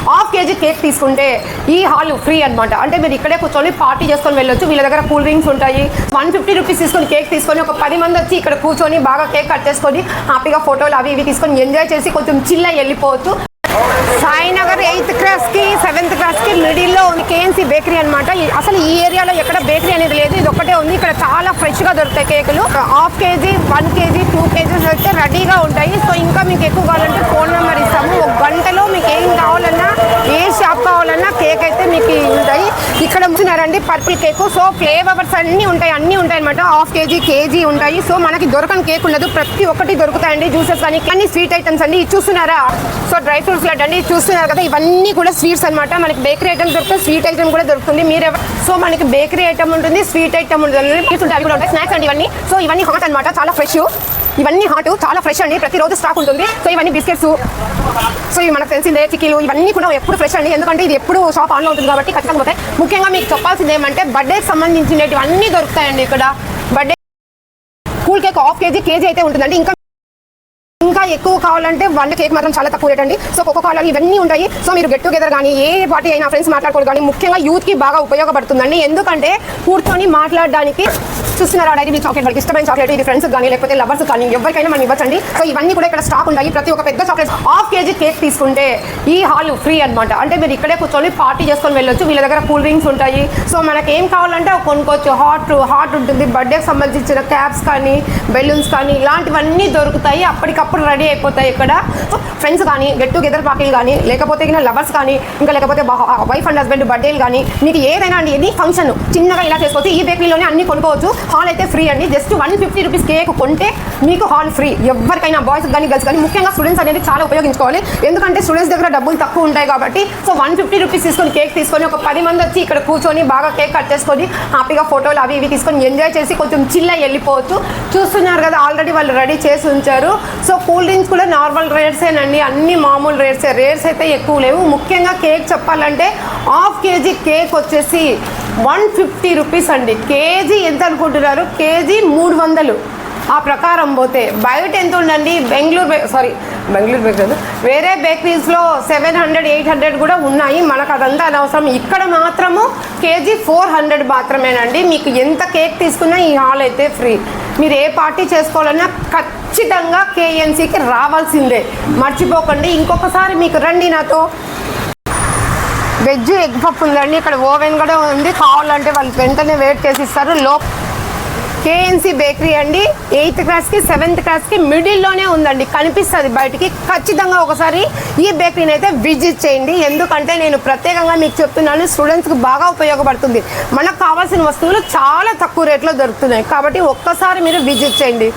Half KG cake తీసుకుంటే ఈ hall free అనమాట. అంటే మీరు ఇక్కడే కూర్చొని పార్టీ చేసుకొని వెళ్ళొచ్చు. వీళ్ళ దగ్గర కూల్ డ్రింక్స్ ఉంటాయి. 150 రూపీస్ తీసుకొని కేక్ తీసుకొని ఒక 10 మంది వచ్చి ఇక్కడ కూర్చొని బాగా కేక్ కట్ చేసుకొని హ్యాపీగా ఫోటోలు అవి ఇవి తీసుకొని ఎంజాయ్ చేసి కొంచెం చిల్ అయ్యి వెళ్ళిపోవచ్చు. సాయినగర్ 8th క్లాస్కి 7th క్లాస్కి మిడిల్లో ఉంది కేఎన్సీ బేకరీ అనమాట. అసలు ఈ ఏరియాలో ఎక్కడ బేకరీ అనేది లేదు, ఇది ఒక్కటే ఉంది. ఇక్కడ చాలా ఫ్రెష్గా దొరుకుతాయి కేకులు. హాఫ్ కేజీ 1 కేజీ 2 కేజీస్ అయితే రెడీగా ఉంటాయి. సో ఇంకా మీకు ఎక్కువ కావాలంటే ఫోన్ నెంబర్ ఇస్తాము. ఒక గంటలో మీకు ఏం కావాలన్నా ఏ షాప్ కావాలన్నా కేక్ అయితే మీకు ఉంటాయి. ఇక్కడ చూస్తున్నారండి పర్పుల్ కేక్. సో ఫ్లేవర్స్ అన్నీ ఉంటాయి అనమాట. హాఫ్ కేజీ కేజీ ఉంటాయి. సో మనకి దొరకని కేక్ ఉండదు, ప్రతి ఒక్కటి దొరుకుతాయండి. జ్యూసెస్ కానీ అన్ని స్వీట్ ఐటమ్స్ అండి. ఇది చూస్తున్నారా, సో డ్రై ఫ్రూట్స్ లడ్డు అండి చూస్తున్నారు కదా, ఇవన్నీ కూడా స్వీట్స్ అనమాట. మనకి బేకరీ ఐటమ్ దొరుకుతుంది, స్వీట్ ఐటమ్ కూడా దొరుకుతుంది. మీరు సో మనకి బేకరీ ఐటమ్ ఉంటుంది, స్వీట్ ఐటమ్ ఉంటుంది, అవి కూడా ఉంటాయి. స్నాక్స్ అండి ఇవన్నీ. సో ఇవన్నీ హాట్ అనమాట, చాలా ఫ్రెష్. ఇవన్నీ హాట్ చాలా ఫ్రెష్ అండి, ప్రతిరోజు స్టాక్ ఉంటుంది. సో ఇవన్నీ బిస్కెట్స్, సో ఇవి మనకు తెలిసిందే చిక్కీలు, ఇవన్నీ కూడా ఎప్పుడు ఫ్రెష్ అండి. ఎందుకంటే ఇది ఎప్పుడు షాప్ ఆన్లో ఉంటుంది కాబట్టి ఖచ్చితంగా పోతాయి. ముఖ్యంగా మీకు చెప్పాల్సింది ఏమంటే బర్త్డేకి సంబంధించినవి అన్నీ దొరుకుతాయండి ఇక్కడ. Birthday cool cake half KG KG అయితే ఉంటుందండి. ఇంకా ఎక్కువ కావాలంటే 1 కేక్ మాత్రం చాలా తక్కువ రేట్ అండి. సో కోకోకోలా ఇవన్నీ ఉంటాయి. సో మీరు గెట్ టుగెదర్ కానీ ఏ పార్టీ అయినా ఫ్రెండ్స్ మాట్లాడుకోవడం కానీ ముఖ్యంగా యూత్కి బాగా ఉపయోగపడుతుందండి. ఎందుకంటే కూర్చొని మాట్లాడడానికి చూస్తున్నారా, డైరీ మిల్క్ చాక్లెట్ వాళ్ళకి ఇష్టమైన చాక్లెట్, ఇది ఫ్రెండ్స్ కానీ లేకపోతే లవర్స్ కానీ ఎవరికైనా మనం ఇవ్వచ్చండి. సో ఇవన్నీ కూడా ఇక్కడ స్టాక్ ఉంటాయి. ప్రతి ఒక్క పెద్ద చాక్లెట్ హాఫ్ కేజీ కేక్ తీసుకుంటే ఈ హాల్ ఫ్రీ అనమాట. అంటే మీరు ఇక్కడే కూర్చొని పార్టీ చేసుకొని వెళ్ళొచ్చు. వీళ్ళ దగ్గర కూల్ డ్రింక్స్ ఉంటాయి. సో మనకి ఏం కావాలంటే కొనుక్కోవచ్చు. హాట్ ఉంటుంది, బర్త్డేకి సంబంధించిన క్యాప్స్ కానీ బెలూన్స్ కానీ ఇలాంటివన్నీ దొరుకుతాయి. అప్పటికప్పుడు రెడీ అయిపోతాయి ఇక్కడ. ఫ్రెండ్స్ కానీ గెట్ టుగెదర్ పార్టీలు కానీ లేకపోతే లవర్స్ కానీ ఇంకా లేకపోతే వైఫ్ అండ్ హస్బెండ్ బర్త్డేలు కానీ మీకు ఏదైనా అండి ఎనీ ఫంక్షన్ చిన్నగా ఇలా చేసుకోవచ్చు. ఈ బేకరీలోనే అన్ని కొనుక్కోవచ్చు. హాల్ అయితే ఫ్రీ అండి. జస్ట్ 150 రూపీస్ కేక్ కొంటే మీకు హాల్ ఫ్రీ. ఎవరికైనా బాయ్స్ కానీ గర్ల్స్ కానీ ముఖ్యంగా స్టూడెంట్స్ అనేది చాలా ఉపయోగించుకోవాలి. ఎందుకంటే స్టూడెంట్స్ దగ్గర డబ్బులు తక్కువ ఉంటాయి కాబట్టి. సో 150 రూపీస్ తీసుకొని కేక్ తీసుకొని ఒక 10 మంది వచ్చి ఇక్కడ కూర్చొని బాగా కేక్ కట్ చేసుకొని హ్యాపీగా ఫోటోలు అవి ఇవి తీసుకొని ఎంజాయ్ చేసి కొంచెం చిల్ అయ్యి వెళ్ళిపోవచ్చు. చూస్తున్నారు కదా ఆల్రెడీ వాళ్ళు రెడీ చేసి ఉంచారు. సో కూల్ డ్రింక్స్ కూడా నార్మల్ రేట్సేనండి, అన్ని మామూలు రేట్సే. రేట్స్ అయితే ఎక్కువ లేవు. ముఖ్యంగా కేక్ చెప్పాలంటే హాఫ్ కేజీ కేక్ వచ్చేసి 150 రూపీస్ అండి. కేజీ ఎంత అనుకుంటున్నారు? కేజీ 300. ఆ ప్రకారం పోతే బయట ఎంత ఉండండి? బెంగళూరు బేకరీ వేరే బేకరీస్లో 700 800 కూడా ఉన్నాయి. మనకు అదంతా అనవసరం. ఇక్కడ మాత్రము కేజీ 400 మాత్రమేనండి. మీకు ఎంత కేక్ తీసుకున్నా ఈ హాల్ అయితే ఫ్రీ. మీరు ఏ పార్టీ చేసుకోవాలన్నా ఖచ్చితంగా కేఎన్సీకి రావాల్సిందే, మర్చిపోకండి. ఇంకొకసారి మీకు రండి నాతో. వెజ్ ఎగ్ పఫ్ ఉందండి. ఇక్కడ ఓవెన్ కూడా ఉంది. కావాలంటే వాళ్ళు వెంటనే వెయిట్ చేసి ఇస్తారు. కేఎన్సీ బేకరీ అండి. 8th క్లాస్కి 7th క్లాస్కి మిడిల్లోనే ఉందండి, కనిపిస్తుంది బయటికి. ఖచ్చితంగా ఒకసారి ఈ బేకరీని అయితే విజిట్ చేయండి. ఎందుకంటే నేను ప్రత్యేకంగా మీకు చెప్తున్నాను, స్టూడెంట్స్కి బాగా ఉపయోగపడుతుంది. మనకు కావాల్సిన వస్తువులు చాలా తక్కువ రేట్లో దొరుకుతున్నాయి కాబట్టి ఒక్కసారి మీరు విజిట్ చేయండి.